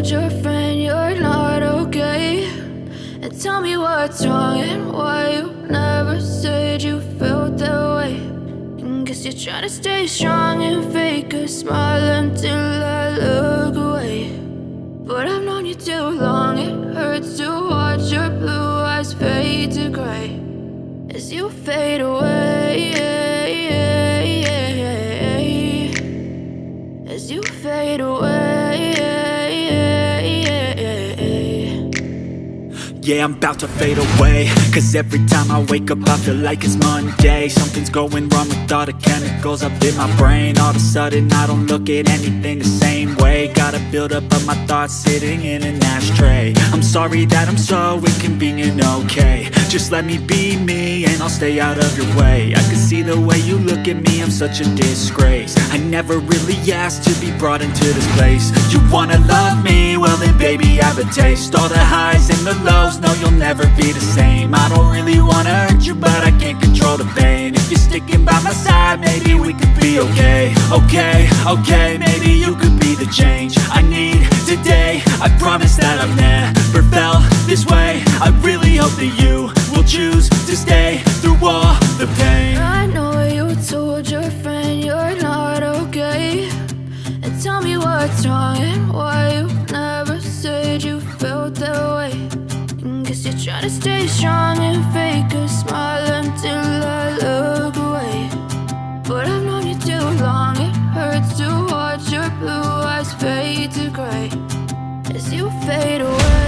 told your friend you're not okay? And tell me what's wrong and why you never said you felt that way. And guess you're trying to stay strong and fake a smile until I look away. But I've known you too long, it hurts to watch your blue eyes fade to gray as you fade away, as you fade away. Yeah, I'm about to fade away, cause every time I wake up I feel like it's Monday. Something's going wrong with all the chemicals up in my brain. All of a sudden I don't look at anything the same way. Got a buildup of my thoughts sitting in an ashtray. I'm sorry that I'm so inconvenient, okay? Just let me be me and I'll stay out of your way. I can see the way you look at me, I'm such a disgrace. I never really asked to be brought into this place. You wanna love me? Well then baby have a taste. All the highs and the lows, no you'll never be the same. I don't really wanna hurt you but I can't control the pain. If you're sticking by my side maybe we could be okay. Okay, maybe you could be the change I need today. I promise that I've never felt this way. I really hope that you will choose to stay through all the pain. I know you told your friend you're not okay. And tell me what's wrong and why you never said you felt that way. And guess you're trying to stay strong and fake a smile until I look away. But I've known you too long, it hurts to watch your blue eyes fade to gray as you fade away.